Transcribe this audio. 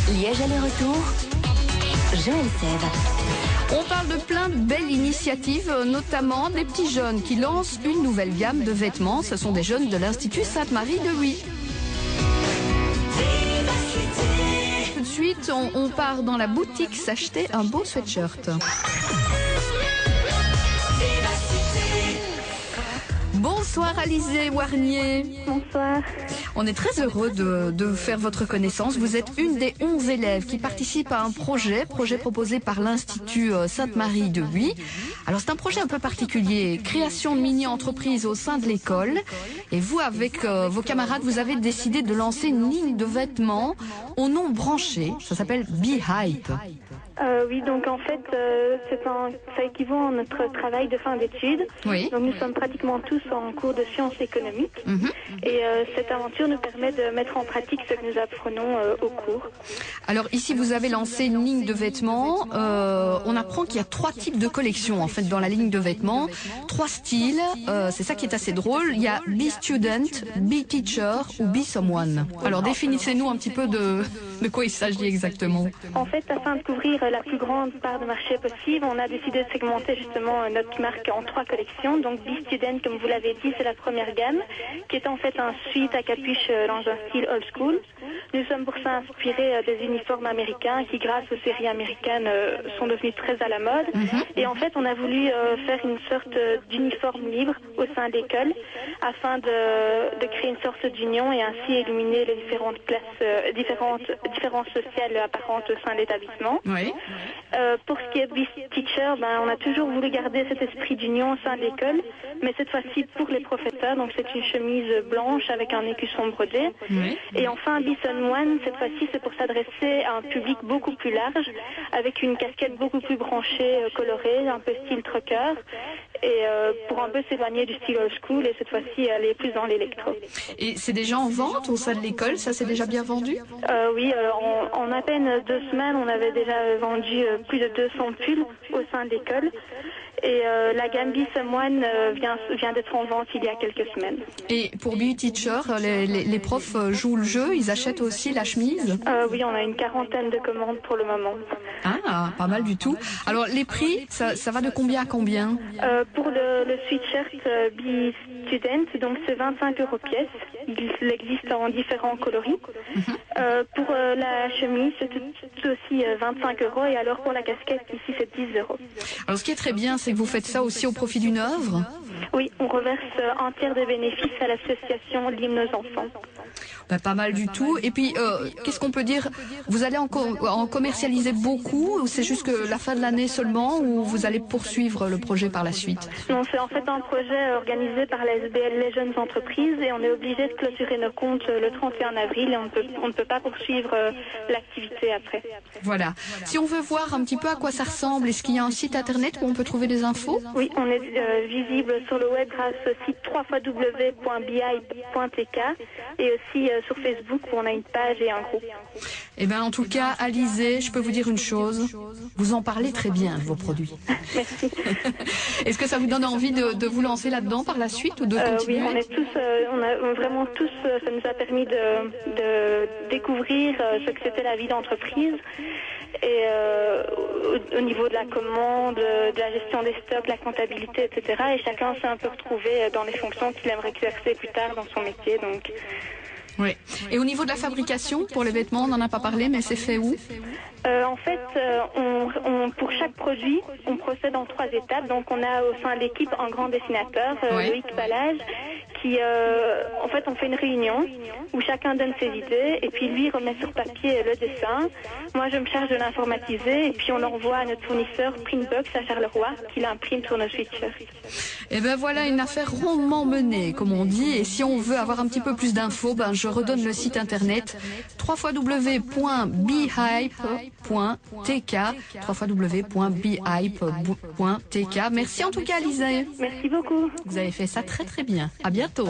Liège aller-retour, Joël Sèvres. On parle de plein de belles initiatives, notamment des petits jeunes qui lancent une nouvelle gamme de vêtements. Ce sont des jeunes de l'Institut Sainte-Marie de Huy. Tout de suite, on part dans la boutique s'acheter un beau sweatshirt. Bonsoir Alizé Warnier. Bonsoir. On est très heureux de faire votre connaissance. Vous êtes une des 11 élèves qui participent à un projet proposé par l'Institut Sainte-Marie de Huy. Alors c'est un projet un peu particulier, création de mini-entreprises au sein de l'école. Et vous, avec vos camarades, vous avez décidé de lancer une ligne de vêtements au nom branché. Ça s'appelle Be-Hype. Oui, donc en fait, ça équivaut à notre travail de fin d'études. Oui. Donc nous sommes pratiquement tous en cours de sciences économiques. Et cette aventure nous permet de mettre en pratique ce que nous apprenons au cours. Alors ici, vous avez lancé une ligne de vêtements. On apprend qu'il y a 3 types de collections en fait dans la ligne de vêtements. 3 styles. C'est ça qui est assez drôle. Il y a Be Student, Be Teacher ou Be Someone. Alors définissez-nous un petit peu de quoi il s'agit exactement. En fait, afin de couvrir la plus grande part de marché possible, on a décidé de segmenter justement notre marque en 3 collections. Donc Be Student, comme vous l'avez dit, c'est la première gamme, qui est en fait un sweat à capuche dans un style old school. Nous sommes pour ça inspirés des uniformes américains qui, grâce aux séries américaines, sont devenus très à la mode. Et en fait, on a voulu faire une sorte d'uniforme libre au sein de l'école afin de créer une sorte d'union et ainsi éliminer les différentes classes, différences sociales apparentes au sein de l'établissement. Oui. Pour ce qui est Be Teacher, on a toujours voulu garder cet esprit d'union au sein de l'école, mais cette fois-ci pour les professeurs. Donc c'est une chemise blanche avec un écusson brodé. Oui. Et enfin Be Someone, cette fois-ci c'est pour s'adresser à un public beaucoup plus large, avec une casquette beaucoup plus branchée, colorée, un peu style trucker, et pour un peu s'éloigner du style old school, et cette fois-ci aller plus dans l'électro. Et c'est déjà en vente au sein de l'école? Ça, c'est déjà bien vendu? Oui, en à peine 2 semaines, on avait déjà vendu plus de 200 pulls au sein de l'école. Et la gamme Be Someone vient d'être en vente il y a quelques semaines. Et pour Be Teacher, les profs jouent le jeu, ils achètent aussi la chemise? Oui, on a une 40aine de commandes pour le moment. Ah, pas mal du tout. Alors les prix, ça va de combien à combien? Pour le sweatshirt Be Student, donc c'est 25 € pièce. Il existe en différents coloris. Pour la chemise, c'est tout aussi 25 €. Et alors pour la casquette, ici, c'est 10 €. Alors ce qui est très bien, c'est que vous faites ça aussi au profit d'une œuvre? Oui, on reverse un tiers des bénéfices à l'association l'Hymne aux enfants. Pas mal du tout. Et puis, qu'est-ce qu'on peut dire? Vous allez en commercialiser beaucoup, ou c'est juste que la fin de l'année seulement, ou vous allez poursuivre le projet par la suite? Non, c'est en fait un projet organisé par la SBL Les Jeunes Entreprises, et on est obligé de clôturer nos comptes le 31 avril et on ne peut pas poursuivre l'activité après. Voilà. Si on veut voir un petit peu à quoi ça ressemble, est-ce qu'il y a un site internet où on peut trouver des infos? Oui, on est visible sur le web grâce au site www.behype.tk et aussi sur Facebook où on a une page et un groupe. Eh bien, en tout cas, Alizé, je peux vous dire une chose. Vous en parlez très bien de vos produits. Merci. Est-ce que ça vous donne envie de vous lancer là-dedans par la suite ou de continuer? Oui, on a vraiment tous, ça nous a permis de découvrir ce que c'était la vie d'entreprise. Et au niveau de la commande, de la gestion des stocks, la comptabilité, etc. Et chacun s'est un peu retrouvé dans les fonctions qu'il aimerait exercer plus tard dans son métier. Donc. Oui. Et au niveau de la fabrication, pour les vêtements, on n'en a pas parlé, mais c'est fait où? En fait, pour chaque produit, on procède en 3 étapes. Donc, on a au sein de l'équipe un grand dessinateur, Loïc Balage, qui, en fait, on fait une réunion où chacun donne ses idées et puis lui remet sur papier le dessin. Moi, je me charge de l'informatiser et puis on l'envoie à notre fournisseur Printbox à Charleroi qui l'imprime sur nos sweatshirts. Et ben voilà une affaire rondement menée, comme on dit. Et si on veut avoir un petit peu plus d'infos, je redonne le site internet www.behype.tk www.behype.tk. Merci en tout cas, Alizé. Merci beaucoup. Vous avez fait ça très très bien. À bientôt.